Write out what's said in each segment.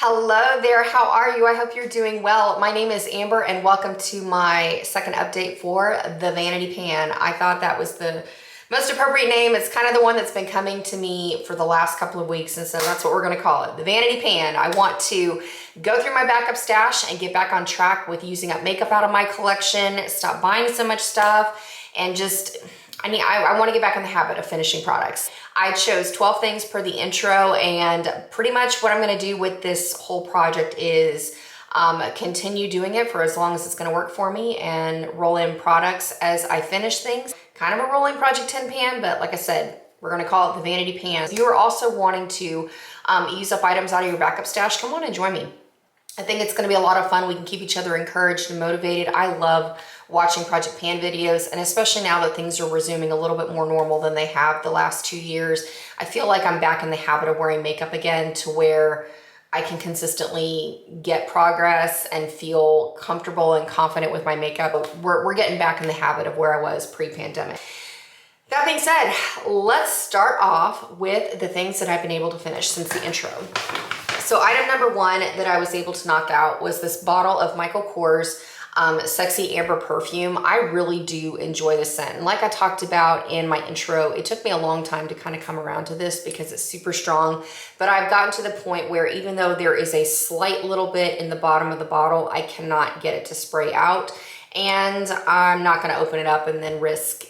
Hello there, how are you? I hope you're doing well. My name is Amber and welcome to my second update for the Vanity Pan. I thought that was the most appropriate name. It's kind of the one that's been coming to me for the last couple of weeks, and so that's what we're gonna call it, the Vanity Pan. I want to go through my backup stash and get back on track with using up makeup out of my collection, stop buying so much stuff, and just, I want to get back in the habit of finishing products. I chose 12 things per the intro, and pretty much what I'm going to do with this whole project is continue doing it for as long as it's going to work for me and roll in products as I finish things. Kind of a rolling project 10 pan, but like I said, we're going to call it the Vanity Pan. If you are also wanting to use up items out of your backup stash, come on and join me. I think it's going to be a lot of fun. We can keep each other encouraged and motivated. I love watching Project Pan videos, and especially now that things are resuming a little bit more normal than they have the last 2 years, I feel like I'm back in the habit of wearing makeup again to where I can consistently get progress and feel comfortable and confident with my makeup. We're getting back in the habit of where I was pre-pandemic. That being said, let's start off with the things that I've been able to finish since the intro. So item number one that I was able to knock out was this bottle of Michael Kors Sexy Amber Perfume. I really do enjoy the scent. And like I talked about in my intro, it took me a long time to kind of come around to this because it's super strong. But I've gotten to the point where even though there is a slight little bit in the bottom of the bottle, I cannot get it to spray out. And I'm not going to open it up and then risk,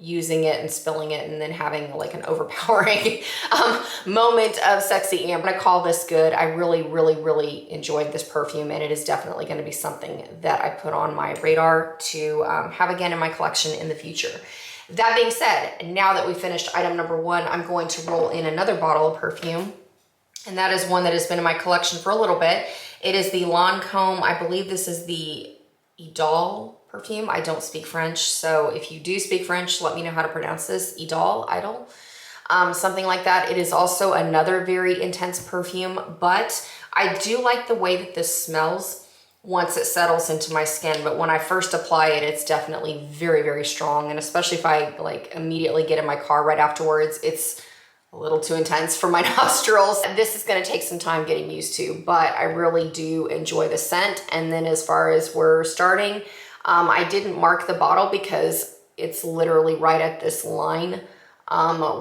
using it and spilling it and then having like an overpowering moment of sexy amber. I'm gonna call this good. I really enjoyed this perfume, and it is definitely gonna be something that I put on my radar to have again in my collection in the future. That being said, now that we finished item number one, I'm going to roll in another bottle of perfume, and that is one that has been in my collection for a little bit. It is the Lancome. I believe this is the Idol perfume. I don't speak French, so if you do speak French, let me know how to pronounce this. Idol, something like that. It is also another very intense perfume, but I do like the way that this smells once it settles into my skin. But when I first apply it, it's definitely very strong, and especially if I like immediately get in my car right afterwards, it's a little too intense for my nostrils. This is going to take some time getting used to, but I really do enjoy the scent. And then as far as we're starting, I didn't mark the bottle because it's literally right at this line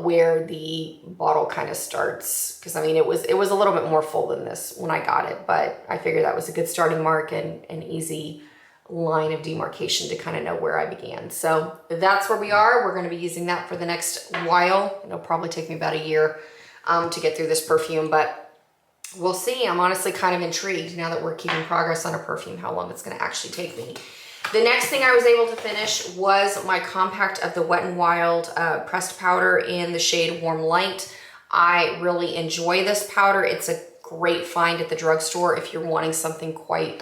where the bottle kind of starts. Because it was a little bit more full than this when I got it, but I figured that was a good starting mark and an easy line of demarcation to kind of know where I began. So that's where we are. We're going to be using that for the next while. It'll probably take me about a year to get through this perfume, but we'll see. I'm honestly kind of intrigued now that we're keeping progress on a perfume, how long it's going to actually take me. The next thing I was able to finish was my compact of the Wet n Wild pressed powder in the shade Warm Light. I really enjoy this powder. It's a great find at the drugstore if you're wanting something quite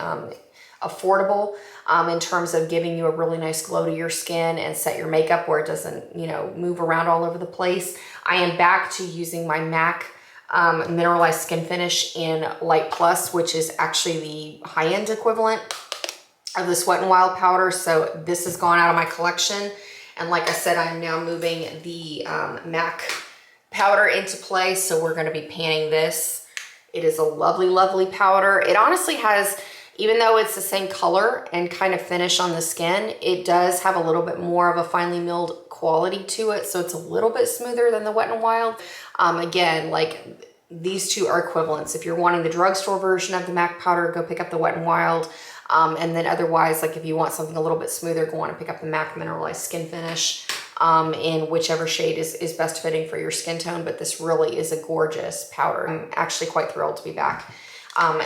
affordable in terms of giving you a really nice glow to your skin and set your makeup where it doesn't, move around all over the place. I am back to using my MAC Mineralized Skin Finish in Light Plus, which is actually the high-end equivalent of this Wet n Wild powder. So this has gone out of my collection. And like I said, I'm now moving the MAC powder into play. So we're gonna be panning this. It is a lovely powder. It honestly has, even though it's the same color and kind of finish on the skin, it does have a little bit more of a finely milled quality to it. So it's a little bit smoother than the Wet n Wild. Again, like these two are equivalents. If you're wanting the drugstore version of the MAC powder, go pick up the Wet n Wild. And then otherwise, like if you want something a little bit smoother, go on and pick up the MAC Mineralized Skin Finish in whichever shade is best fitting for your skin tone. But this really is a gorgeous powder. I'm actually quite thrilled to be back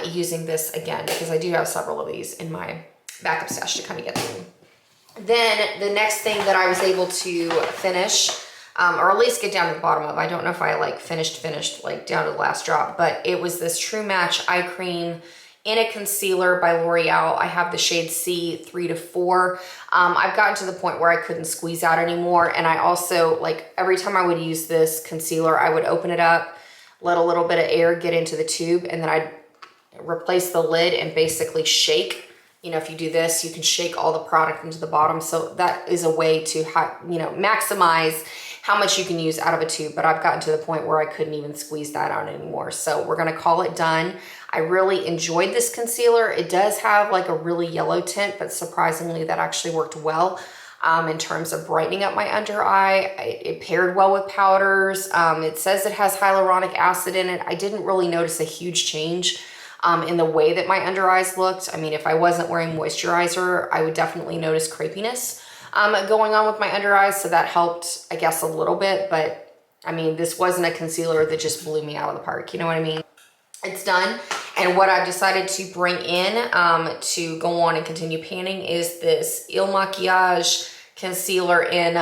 using this again because I do have several of these in my backup stash to kind of get through. Then the next thing that I was able to finish, or at least get down to the bottom of, I don't know if I like finished like down to the last drop, but it was this True Match Eye Cream in a concealer by L'Oreal. I have the shade C 3 to 4. I've gotten to the point where I couldn't squeeze out anymore. And I also, like every time I would use this concealer, I would open it up, let a little bit of air get into the tube, and then I'd replace the lid and basically shake. If you do this, you can shake all the product into the bottom. So that is a way to, maximize how much you can use out of a tube, but I've gotten to the point where I couldn't even squeeze that out anymore. So we're gonna call it done. I really enjoyed this concealer. It does have like a really yellow tint, but surprisingly that actually worked well in terms of brightening up my under eye. It paired well with powders. It says it has hyaluronic acid in it. I didn't really notice a huge change in the way that my under eyes looked. I mean, if I wasn't wearing moisturizer, I would definitely notice crepiness going on with my under eyes. So that helped, I guess, a little bit, but I mean, this wasn't a concealer that just blew me out of the park. You know what I mean? It's done. And what I've decided to bring in to go on and continue panning is this Il Makiage concealer in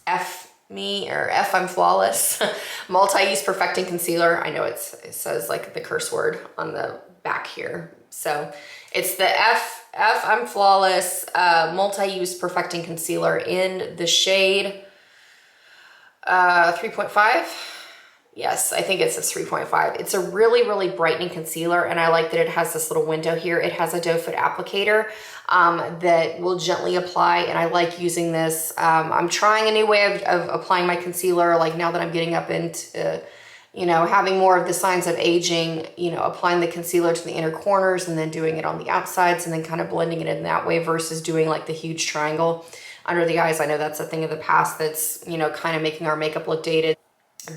F I'm Flawless multi-use perfecting concealer. I know it says like the curse word on the back here. So it's the F I'm Flawless multi-use perfecting concealer in the shade 3.5. Yes, I think it says 3.5. It's a really, really brightening concealer, and I like that it has this little window here. It has a doe foot applicator that will gently apply, and I like using this. I'm trying a new way of applying my concealer, like now that I'm getting up into, you know, having more of the signs of aging, you know, applying the concealer to the inner corners and then doing it on the outsides and then kind of blending it in that way versus doing like the huge triangle under the eyes. I know that's a thing of the past that's, you know, kind of making our makeup look dated.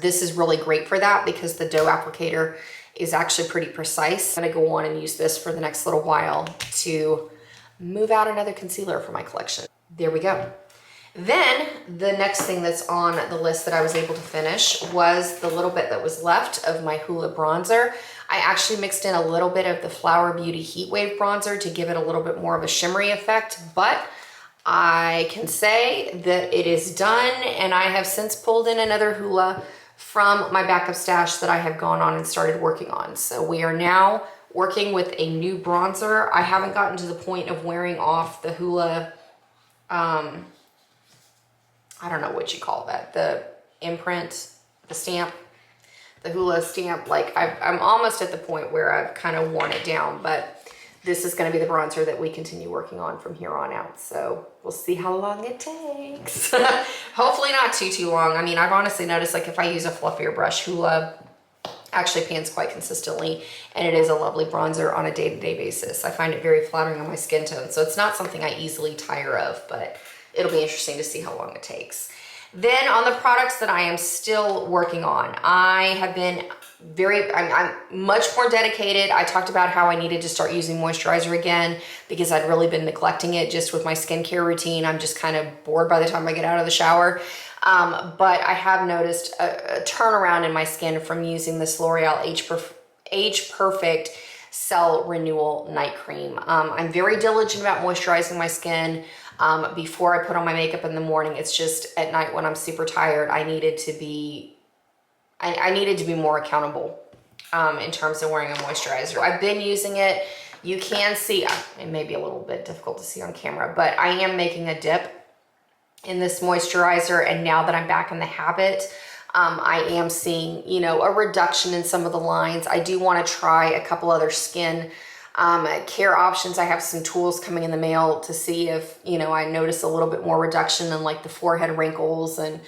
This is really great for that because the doe applicator is actually pretty precise. I'm gonna go on and use this for the next little while to move out another concealer for my collection. There we go. Then the next thing that's on the list that I was able to finish was the little bit that was left of my Hoola bronzer. I actually mixed in a little bit of the Flower Beauty Heat Wave bronzer to give it a little bit more of a shimmery effect, but I can say that it is done, and I have since pulled in another Hoola from my backup stash that I have gone on and started working on. So we are now working with a new bronzer. I haven't gotten to the point of wearing off the Hoola, I don't know what you call that, the imprint, the stamp, the Hoola stamp. Like I'm almost at the point where I've kind of worn it down, but this is going to be the bronzer that we continue working on from here on out. So we'll see how long it takes. Hopefully not too long. I mean, I've honestly noticed like if I use a fluffier brush, Hoola actually pans quite consistently, and it is a lovely bronzer on a day-to-day basis. I find it very flattering on my skin tone. So it's not something I easily tire of, but it'll be interesting to see how long it takes. Then on the products that I am still working on, I have been I'm much more dedicated. I talked about how I needed to start using moisturizer again because I'd really been neglecting it just with my skincare routine. I'm just kind of bored by the time I get out of the shower. But I have noticed a turnaround in my skin from using this L'Oreal Age Perfect Cell Renewal Night Cream. I'm very diligent about moisturizing my skin before I put on my makeup in the morning. It's just at night when I'm super tired, I needed to be more accountable in terms of wearing a moisturizer. I've been using it. You can see, it may be a little bit difficult to see on camera, but I am making a dip in this moisturizer. And now that I'm back in the habit, I am seeing, you know, a reduction in some of the lines. I do want to try a couple other skin care options. I have some tools coming in the mail to see if, you know, I notice a little bit more reduction in like the forehead wrinkles and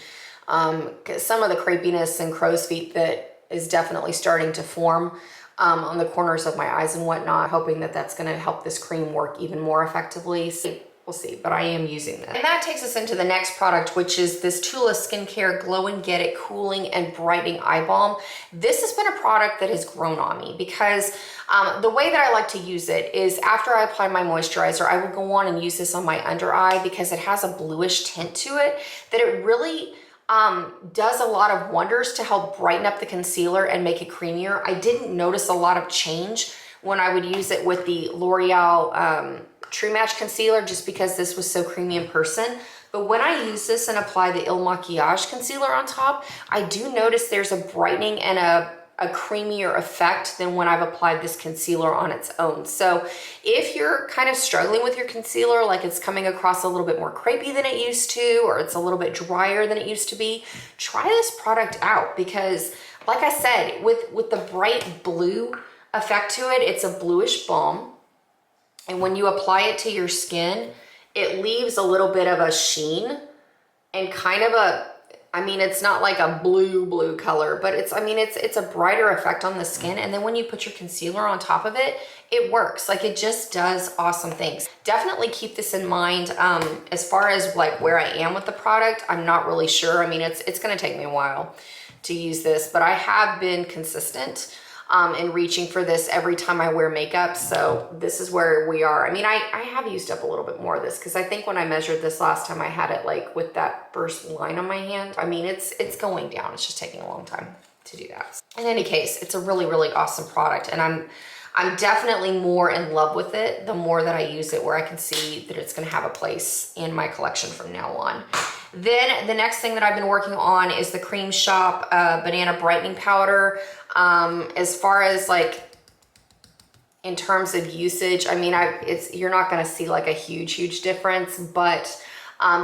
some of the crepiness and crow's feet that is definitely starting to form on the corners of my eyes and whatnot, hoping that that's going to help this cream work even more effectively. So we'll see, but I am using this. And that takes us into the next product, which is this Tula Skincare Glow and Get It Cooling and Brightening Eye Balm. This has been a product that has grown on me because the way that I like to use it is after I apply my moisturizer, I will go on and use this on my under eye because it has a bluish tint to it that it really does a lot of wonders to help brighten up the concealer and make it creamier. I didn't notice a lot of change when I would use it with the L'Oreal True Match Concealer just because this was so creamy in person. But when I use this and apply the Il Makiage Concealer on top, I do notice there's a brightening and a creamier effect than when I've applied this concealer on its own. So if you're kind of struggling with your concealer, like it's coming across a little bit more crepey than it used to, or it's a little bit drier than it used to be, try this product out because like I said, with the bright blue effect to it, it's a bluish balm. And when you apply it to your skin, it leaves a little bit of a sheen and kind of I mean, it's not like a blue color, but it's, I mean, it's a brighter effect on the skin. And then when you put your concealer on top of it, it works. Like, it just does awesome things. Definitely keep this in mind. As far as like where I am with the product, I'm not really sure. I mean, it's gonna take me a while to use this, but I have been consistent in reaching for this every time I wear makeup. So this is where we are. I mean, I have used up a little bit more of this because I think when I measured this last time, I had it like with that first line on my hand. I mean, it's going down. It's just taking a long time to do that. In any case, it's a really awesome product, and I'm definitely more in love with it the more that I use it, where I can see that it's gonna have a place in my collection from now on. Then the next thing that I've been working on is the Cream Shop Banana Brightening Powder. As far as like, in terms of usage, I mean, you're not gonna see like a huge difference, but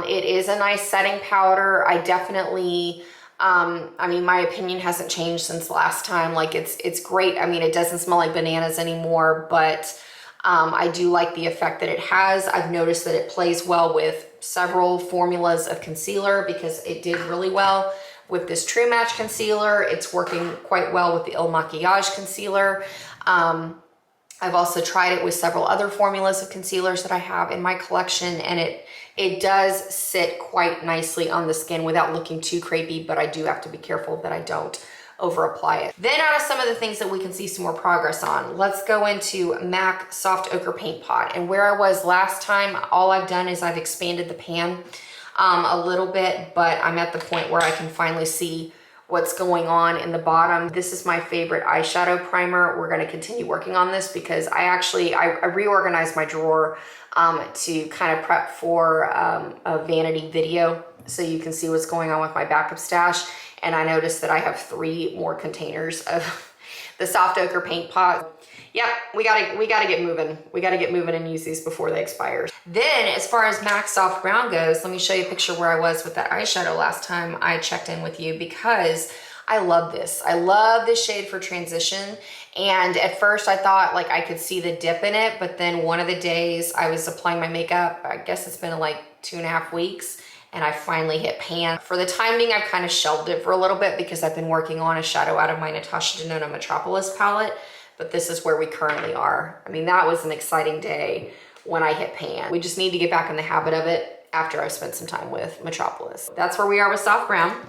it is a nice setting powder. I definitely, I mean, my opinion hasn't changed since last time. Like, it's great. I mean, it doesn't smell like bananas anymore, but I do like the effect that it has. I've noticed that it plays well with several formulas of concealer because it did really well with this True Match concealer. It's working quite well with the Il Maquillage concealer. I've also tried it with several other formulas of concealers that I have in my collection, and it does sit quite nicely on the skin without looking too crepey, but I do have to be careful that I don't over apply it. Then out of some of the things that we can see some more progress on, let's go into MAC Soft Ochre Paint Pot. And where I was last time, all I've done is I've expanded the pan a little bit, but I'm at the point where I can finally see what's going on in the bottom. This is my favorite eyeshadow primer. We're gonna continue working on this because I reorganized my drawer to kind of prep for a Vanity video so you can see what's going on with my backup stash. And I noticed that I have 3 more containers of the Soft Ochre Paint Pot. Yep, we gotta get moving. We gotta get moving and use these before they expire. Then as far as MAC Soft Brown goes, let me show you a picture where I was with that eyeshadow last time I checked in with you, because I love this. I love this shade for transition. And at first I thought like I could see the dip in it, but then one of the days I was applying my makeup, I guess it's been like 2.5 weeks, and I finally hit pan. For the time being, I've kind of shelved it for a little bit because I've been working on a shadow out of my Natasha Denona Metropolis palette, but this is where we currently are. I mean, that was an exciting day when I hit pan. We just need to get back in the habit of it after I've spent some time with Metropolis. That's where we are with Soft Brown.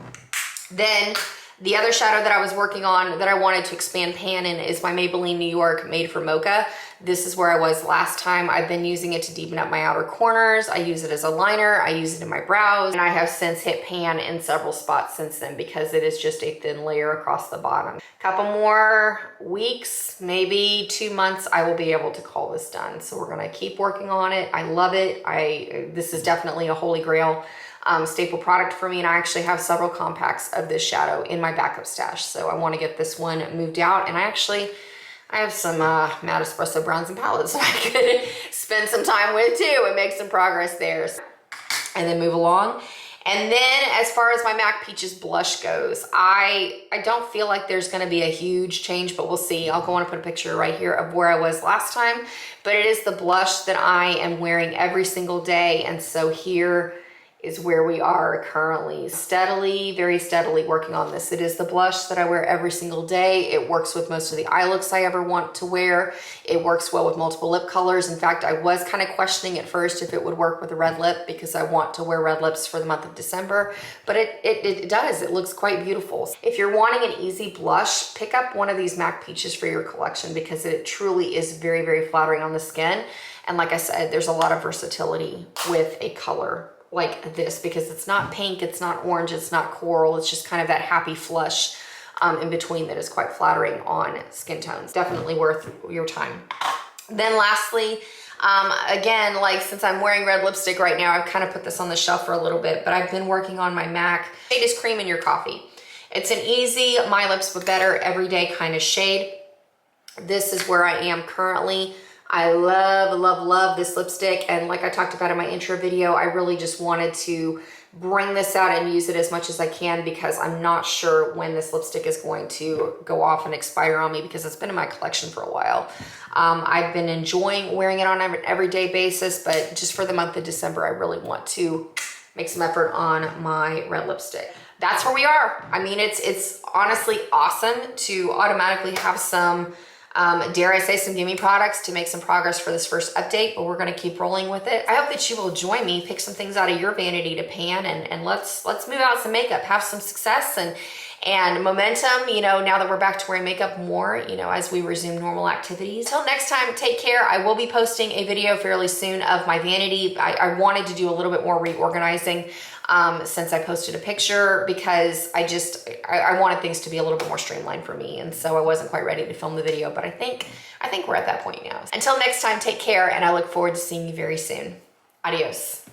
Then the other shadow that I was working on that I wanted to expand pan in is my Maybelline New York Made for Mocha. This is where I was last time. I've been using it to deepen up my outer corners. I use it as a liner. I use it in my brows, and I have since hit pan in several spots since then because it is just a thin layer across the bottom. Couple more weeks, maybe 2 months, I will be able to call this done. So we're gonna keep working on it. I love it. This is definitely a holy grail staple product for me, and I actually have several compacts of this shadow in my backup stash. So I want to get this one moved out, and I have some matte espresso browns and palettes that I could spend some time with too and make some progress there. And then move along. And then as far as my MAC Peaches blush goes, I don't feel like there's gonna be a huge change, but we'll see. I'll go on and put a picture right here of where I was last time, but it is the blush that I am wearing every single day. And so here is where we are currently. Steadily, very steadily working on this. It is the blush that I wear every single day. It works with most of the eye looks I ever want to wear. It works well with multiple lip colors. In fact, I was kind of questioning at first if it would work with a red lip because I want to wear red lips for the month of December, but it does. It looks quite beautiful. If you're wanting an easy blush, pick up one of these MAC Peaches for your collection because it truly is very flattering on the skin. And like I said, there's a lot of versatility with a color like this because it's not pink, it's not orange, it's not coral, it's just kind of that happy flush in between that is quite flattering on skin tones. Definitely worth your time. Then lastly, again, like since I'm wearing red lipstick right now, I've kind of put this on the shelf for a little bit, but I've been working on my MAC. Shade is Cream in Your Coffee. It's an easy, my lips but better everyday kind of shade. This is where I am currently. I love this lipstick, and like I talked about in my intro video, I really just wanted to bring this out and use it as much as I can because I'm not sure when this lipstick is going to go off and expire on me because it's been in my collection for a while. I've been enjoying wearing it on an everyday basis, but just for the month of December, I really want to make some effort on my red lipstick. that's where we are. I mean, it's honestly awesome to automatically have some, dare I say, some gimme products to make some progress for this first update, but we're gonna keep rolling with it. I hope that you will join me, pick some things out of your vanity to pan, and let's move out some makeup, have some success and momentum, you know, now that we're back to wearing makeup more, you know, as we resume normal activities. Until next time, take care. I will be posting a video fairly soon of my vanity. I wanted to do a little bit more reorganizing since I posted a picture, because I wanted things to be a little bit more streamlined for me. And so I wasn't quite ready to film the video, but I think we're at that point now. Until next time, take care, and I look forward to seeing you very soon. Adios.